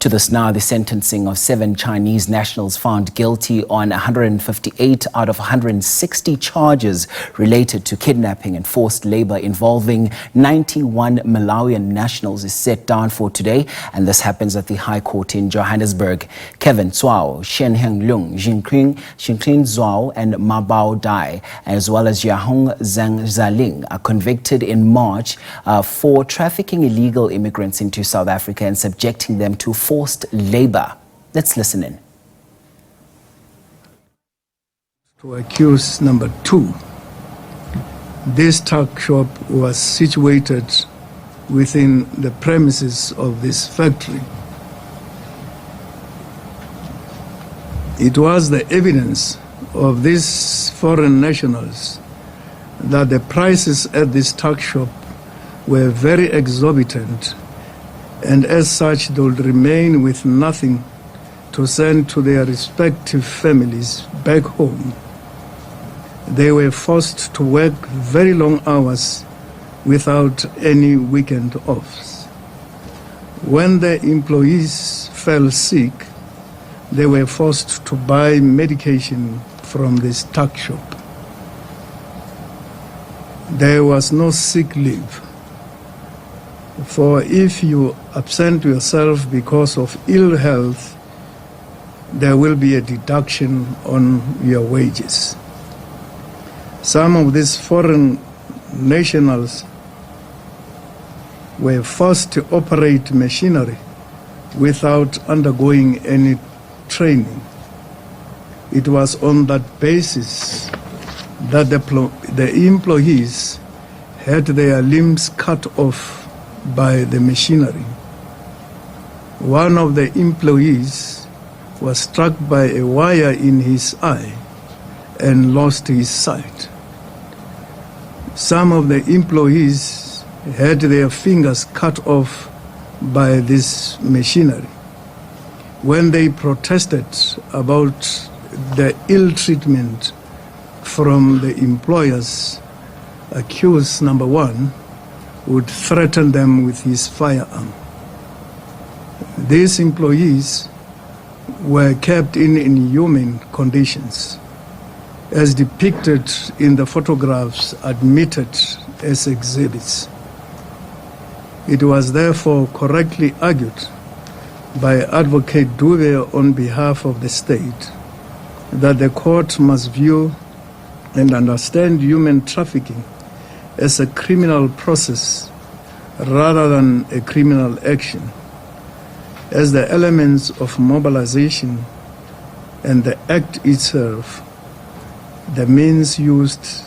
To this now, the sentencing of 7 Chinese nationals found guilty on 158 out of 160 charges related to kidnapping and forced labor involving 91 Malawian nationals is set down for today, and this happens at the High Court in Johannesburg. Kevin Tsao, Shen Jiaqing Zhou and Biao Dai, as well as Zhang Zhilian, are convicted in March for trafficking illegal immigrants into South Africa and subjecting them to forced labor. Let's listen in. To accuse number 2, this tuck shop was situated within the premises of this factory. It was the evidence of these foreign nationals that the prices at this tuck shop were very exorbitant, and as such they would remain with nothing to send to their respective families back home. They were forced to work very long hours without any weekend offs. When the employees fell sick, they were forced to buy medication from this tuck shop. There was no sick leave, for if you absent yourself because of ill health, there will be a deduction on your wages. Some of these foreign nationals were forced to operate machinery without undergoing any training. It was on that basis that the employees had their limbs cut off by the machinery. One of the employees was struck by a wire in his eye and lost his sight. Some of the employees had their fingers cut off by this machinery. When they protested about the ill treatment from the employers, accused number 1 would threaten them with his firearm. These employees were kept in inhumane conditions, as depicted in the photographs admitted as exhibits. It was therefore correctly argued by Advocate Dube on behalf of the state that the court must view and understand human trafficking as a criminal process rather than a criminal action, as the elements of mobilization and the act itself, the means used,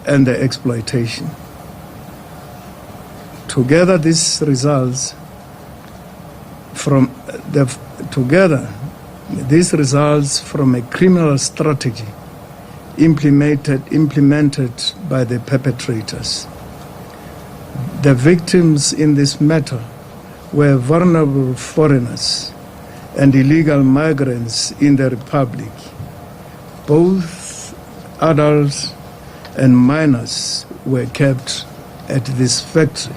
and the exploitation. Together, this results from a criminal strategy implemented by the perpetrators. The victims in this matter were vulnerable foreigners and illegal migrants in the Republic. Both adults and minors were kept at this factory.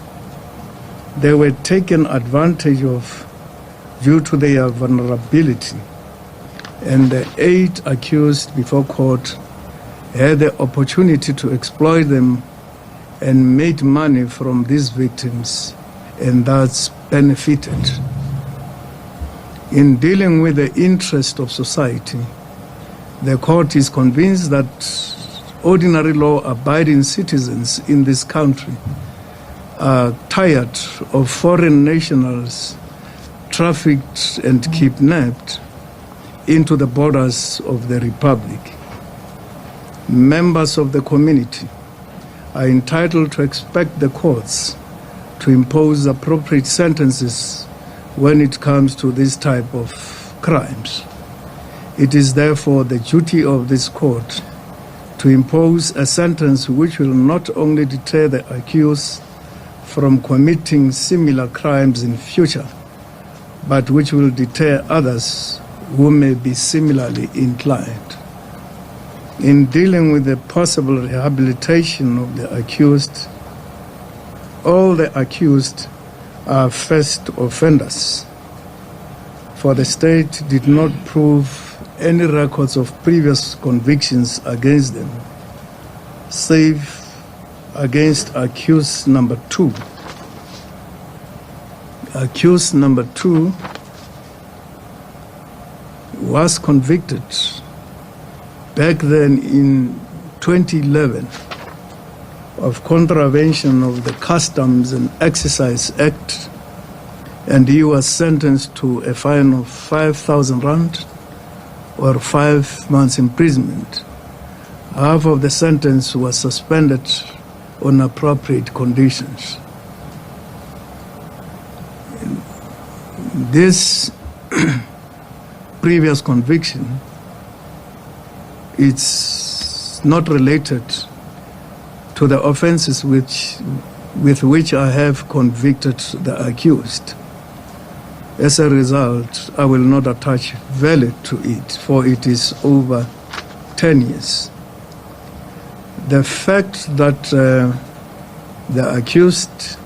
They were taken advantage of due to their vulnerability, and the 8 accused before court had the opportunity to exploit them and made money from these victims, and thus benefited. In dealing with the interest of society, the court is convinced that ordinary law-abiding citizens in this country are tired of foreign nationals trafficked and kidnapped into the borders of the Republic. Members of the community are entitled to expect the courts to impose appropriate sentences when it comes to this type of crimes. It is therefore the duty of this court to impose a sentence which will not only deter the accused from committing similar crimes in future, but which will deter others who may be similarly inclined. In dealing with the possible rehabilitation of the accused, all the accused are first offenders. for the state did not prove any records of previous convictions against them, save against accused number 2. Accused number 2 was convicted back then in 2011 of contravention of the Customs and Excise Act, and he was sentenced to a fine of 5,000 rand or 5 months imprisonment. Half of the sentence was suspended on appropriate conditions. This previous conviction, it's not related to the offenses with which I have convicted the accused. As a result, I will not attach value to it, for it is over 10 years. The fact that the accused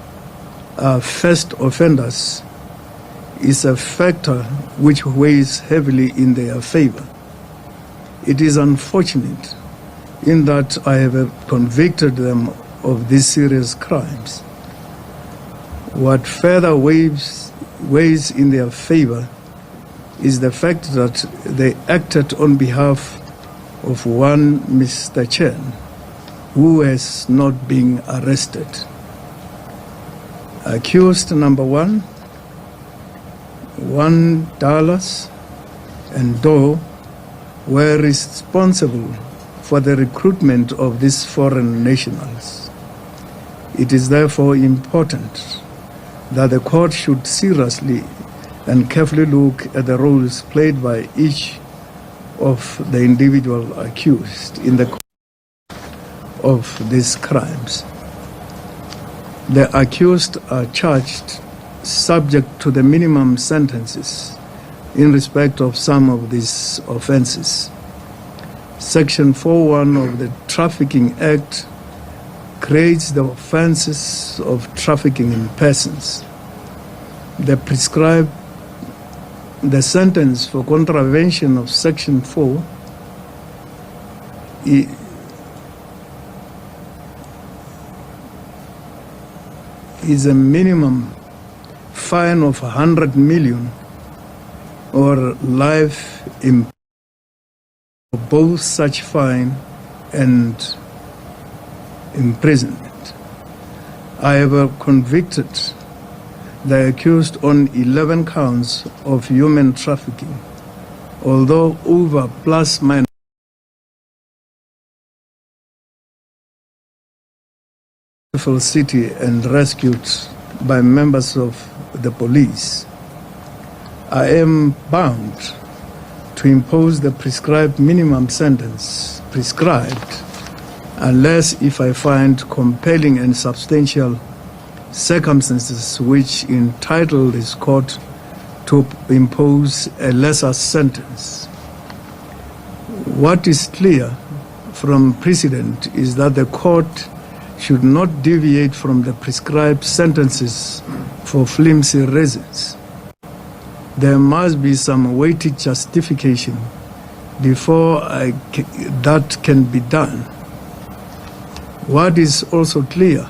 are first offenders is a factor which weighs heavily in their favor. It is unfortunate in that I have convicted them of these serious crimes. What further weighs in their favor is the fact that they acted on behalf of one Mr. Chen, who has not been arrested. Accused number 1, Dallas and Doe were responsible for the recruitment of these foreign nationals. It is therefore important that the court should seriously and carefully look at the roles played by each of the individual accused in the of these crimes. The accused are charged subject to the minimum sentences in respect of some of these offenses. Section 4.1 of the Trafficking Act creates the offenses of trafficking in persons. The sentence for contravention of Section 4 is a minimum fine of 100 million or life imprisonment. Both such fine and imprisonment. I have convicted the accused on 11 counts of human trafficking, although over plus minus city and rescued by members of the police. I am bound to impose the prescribed minimum sentence unless if I find compelling and substantial circumstances which entitle this court to impose a lesser sentence. What is clear from precedent is that the court should not deviate from the prescribed sentences for flimsy reasons. There must be some weighty justification before that can be done. What is also clear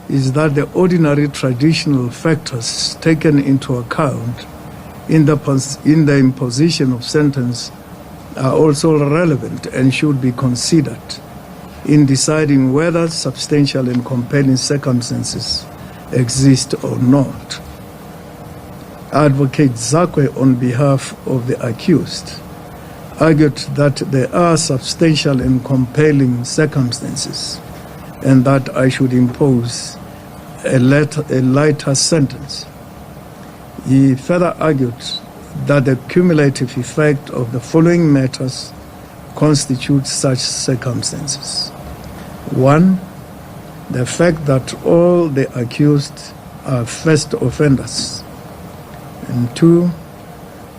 is that the ordinary traditional factors taken into account in the imposition of sentence are also relevant and should be considered in deciding whether substantial and compelling circumstances exist or not. Advocate Zakwe, on behalf of the accused, argued that there are substantial and compelling circumstances and that I should impose a lighter sentence. He further argued that the cumulative effect of the following matters constitutes such circumstances. 1, the fact that all the accused are first offenders. And 2,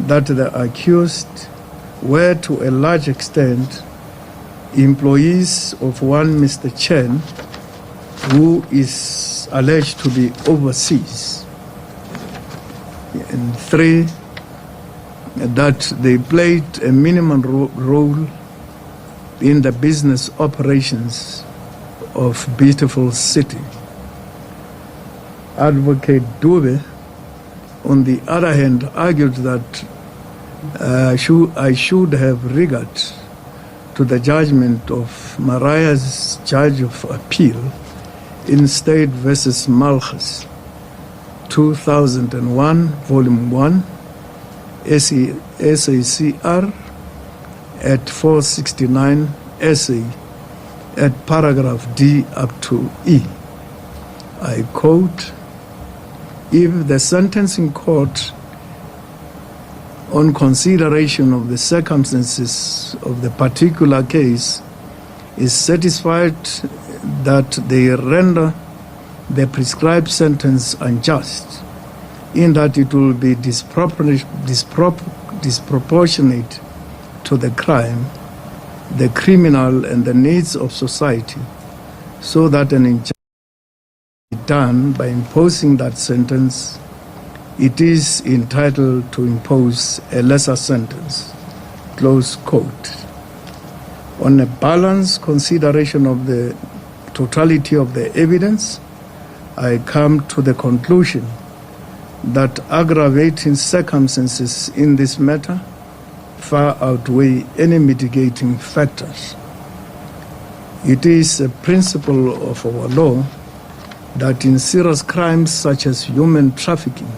that the accused were to a large extent employees of one Mr. Chen, who is alleged to be overseas. And 3, that they played a minimum role in the business operations of beautiful city. Advocate Dube, on the other hand, argued that I should have regard to the judgment of Maria's Judge of Appeal in State versus Malchus, 2001, Volume 1, SACR at 469, essay at paragraph D up to E. I quote, "If the sentencing court, on consideration of the circumstances of the particular case, is satisfied that they render the prescribed sentence unjust, in that it will be disproportionate to the crime, the criminal, and the needs of society, so that an injustice be done by imposing that sentence, it is entitled to impose a lesser sentence." Close quote. On a balanced consideration of the totality of the evidence, I come to the conclusion that aggravating circumstances in this matter far outweigh any mitigating factors. It is a principle of our law that in serious crimes such as human trafficking,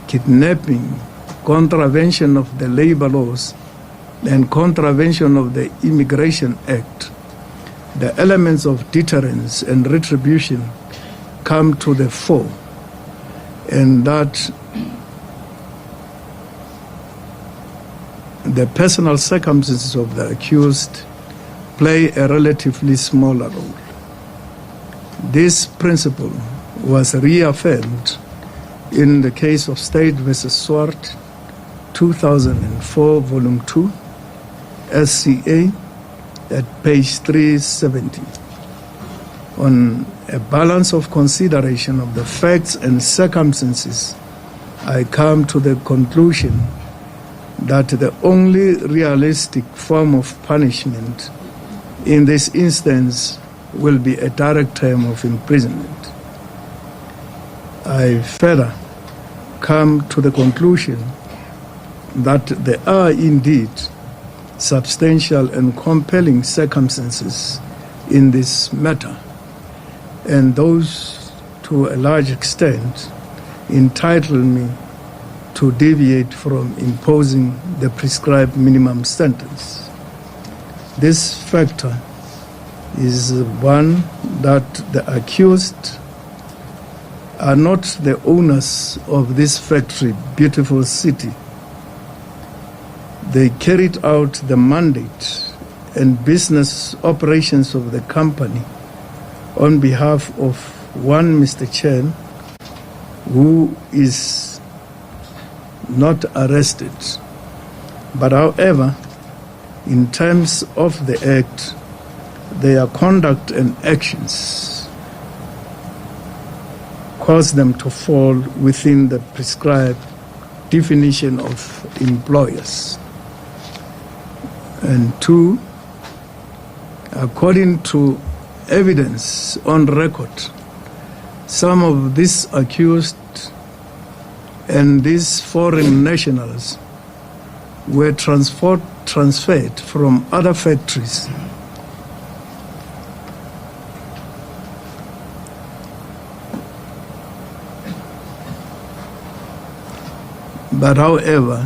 kidnapping, contravention of the labor laws, and contravention of the Immigration Act, the elements of deterrence and retribution come to the fore, and that the personal circumstances of the accused play a relatively smaller role. This principle was reaffirmed in the case of State versus Swart, 2004, Volume 2, SCA, at page 370. On a balance of consideration of the facts and circumstances, I come to the conclusion that the only realistic form of punishment in this instance will be a direct term of imprisonment. I further come to the conclusion that there are indeed substantial and compelling circumstances in this matter, and those, to a large extent, entitle me to deviate from imposing the prescribed minimum sentence. This factor is one that the accused are not the owners of this factory, beautiful city. They carried out the mandate and business operations of the company on behalf of one Mr. Chen, who is not arrested. But however, in terms of the act, their conduct and actions cause them to fall within the prescribed definition of employers. And two, according to evidence on record, some of these accused and these foreign nationals were transferred from other factories but however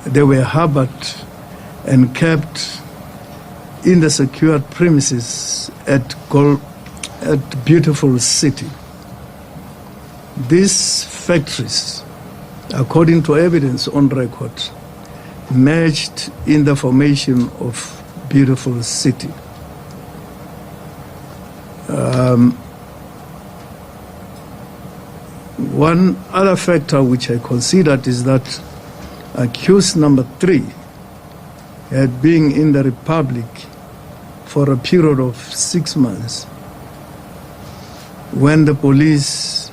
they were harbored and kept in the secured premises at beautiful city. These factories, according to evidence on record, merged in the formation of beautiful city. One other factor which I considered is that accused number 3 had been in the Republic for a period of 6 months when the police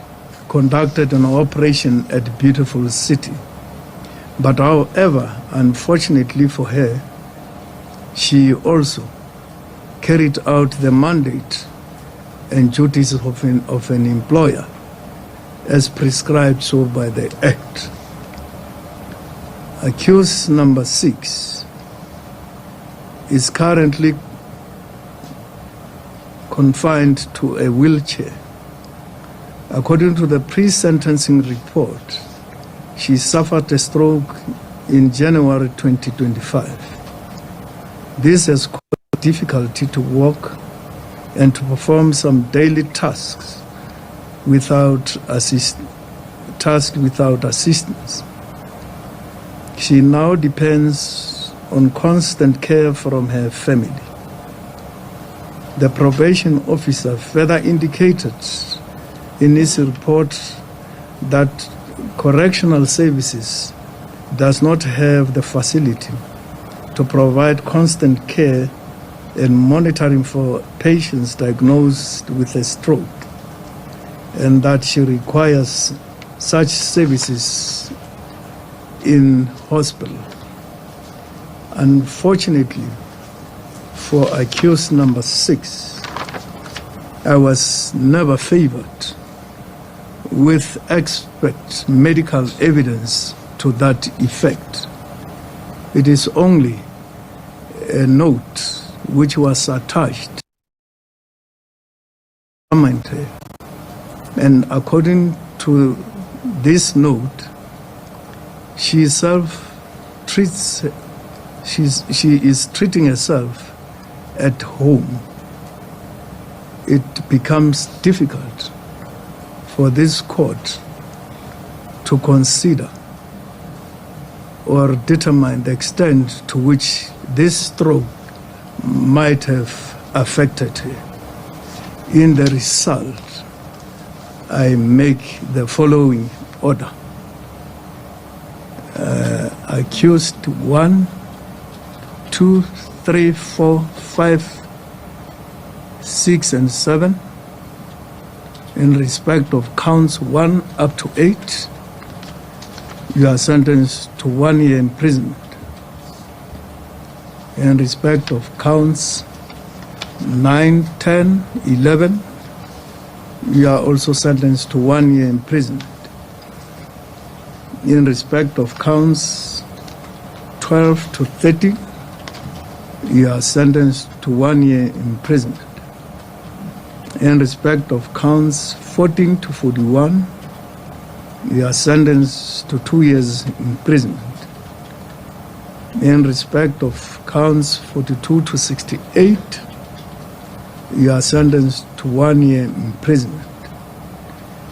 conducted an operation at beautiful city. But however, unfortunately for her, she also carried out the mandate and duties of an employer as prescribed so by the Act. Accused number 6 is currently confined to a wheelchair. According to the pre-sentencing report, she suffered a stroke in January 2025. This has caused difficulty to walk and to perform some daily tasks without assistance. She now depends on constant care from her family. The probation officer further indicated in his report that correctional services does not have the facility to provide constant care and monitoring for patients diagnosed with a stroke, and that she requires such services in hospital. Unfortunately, for accused number 6, I was never favored with expert medical evidence to that effect. It is only a note which was attached, and according to this note, she is treating herself at home. It becomes difficult for this court to consider or determine the extent to which this stroke might have affected her. In the result, I make the following order. Accused 1, 2, 3, 4, 5, 6, and 7, in respect of counts 1 up to 8, you are sentenced to 1 year imprisonment. In respect of counts 9, 10, 11, you are also sentenced to 1 year imprisonment. In respect of counts 12 to 30, you are sentenced to 1 year imprisonment. In respect of counts 14 to 41, you are sentenced to 2 years imprisonment. In respect of counts 42 to 68, you are sentenced to 1 year imprisonment.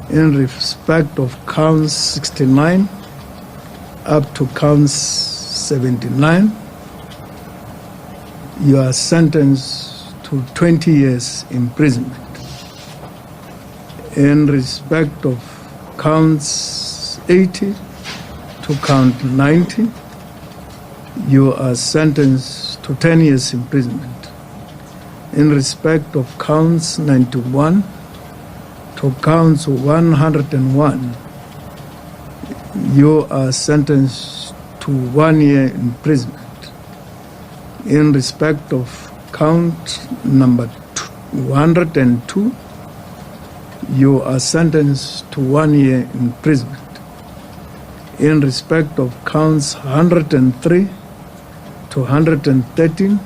In respect of counts 69 up to counts 79, you are sentenced to 20 years imprisonment. In respect of counts 80 to count 90, you are sentenced to 10 years imprisonment. In respect of counts 91 to counts 101, you are sentenced to 1 year imprisonment. In respect of count number 102, you are sentenced to 1 year imprisonment. In respect of counts 103 to 113,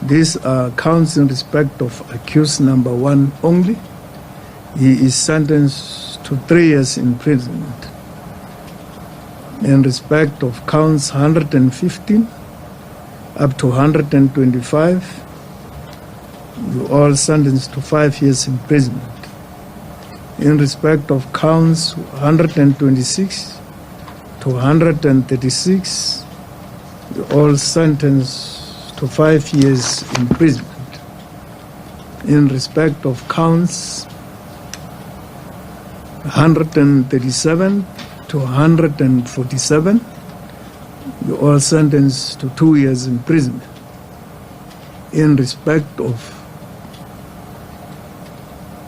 these are counts in respect of accused number 1 only. He is sentenced to 3 years imprisonment. In respect of counts 115 up to 125, you all sentenced to 5 years imprisonment. In respect of counts 126 to 136, you all sentenced to 5 years imprisonment. In respect of counts 137 to 147, you all sentenced to 2 years imprisonment. In respect of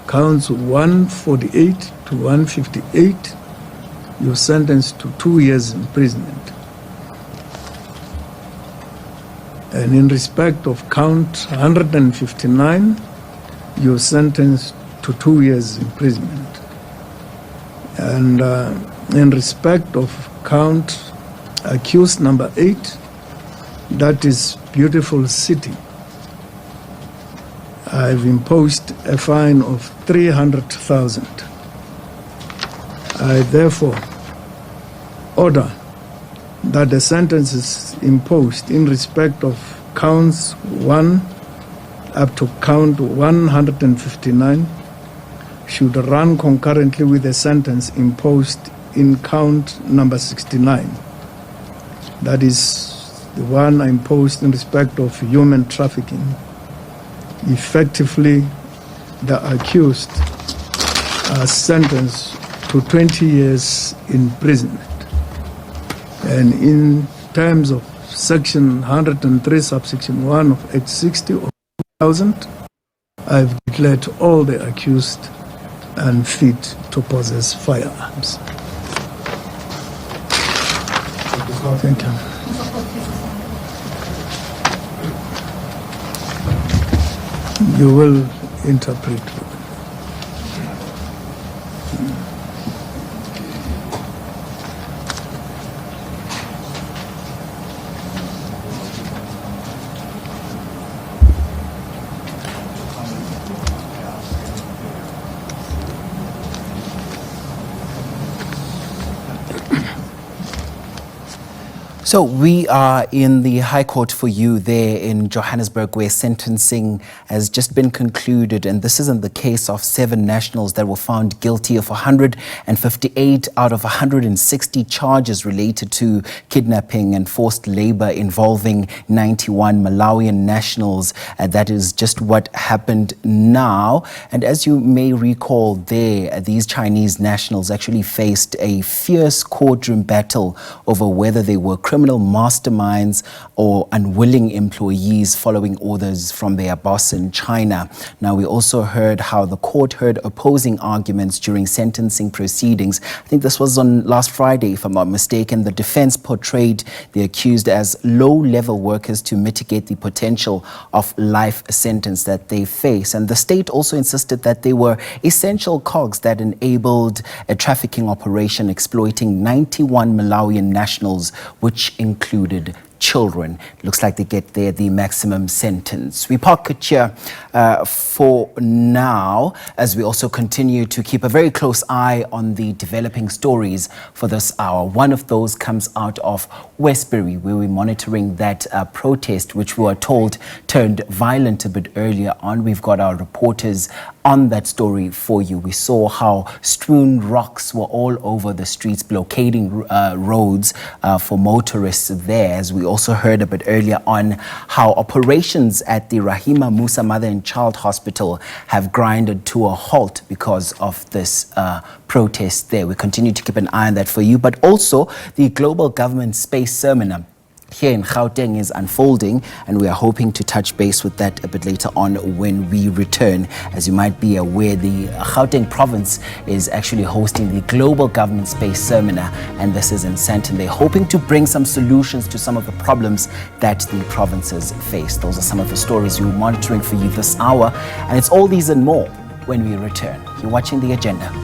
counts 148 to 158, you're sentenced to 2 years imprisonment. And in respect of count 159, you're sentenced to 2 years imprisonment. And in respect of count accused number 8, that is Beautiful City, I've imposed a fine of 300,000. I therefore order that the sentences imposed in respect of counts 1 up to count 159 should run concurrently with the sentence imposed in count number 69. That is the one I imposed in respect of human trafficking. Effectively, the accused are sentenced to 20 years imprisonment. And in terms of section 103, subsection 1 of Act 60 of 2000, I've declared all the accused unfit to possess firearms. Thank you. You will interpret. So we are in the High Court for you there in Johannesburg, where sentencing has just been concluded, and this is in the case of 7 nationals that were found guilty of 158 out of 160 charges related to kidnapping and forced labor involving 91 Malawian nationals. That is just what happened now. And as you may recall there, these Chinese nationals actually faced a fierce courtroom battle over whether they were criminal masterminds or unwilling employees following orders from their boss in China. Now, we also heard how the court heard opposing arguments during sentencing proceedings. I think this was on last Friday, if I'm not mistaken. The defense portrayed the accused as low-level workers to mitigate the potential of life sentence that they face. And the state also insisted that they were essential cogs that enabled a trafficking operation exploiting 91 Malawian nationals, which included children. Looks like they get there the maximum sentence. We park it here for now, as we also continue to keep a very close eye on the developing stories for this hour. One of those comes out of Westbury, where we're monitoring that protest, which we were told turned violent a bit earlier on. We've got our reporters on that story for you. We saw how strewn rocks were all over the streets, blockading roads for motorists there. As we also heard a bit earlier on how operations at the Rahima Musa Mother and Child Hospital have grinded to a halt because of this protest there. We continue to keep an eye on that for you, but also the Global Government Space Seminar here in Gauteng is unfolding, and we are hoping to touch base with that a bit later on when we return. As you might be aware, the Gauteng province is actually hosting the Global Government Space Seminar, and this is in Sandton. They're hoping to bring some solutions to some of the problems that the provinces face. Those are some of the stories we're monitoring for you this hour, and it's all these and more when we return. You're watching The Agenda.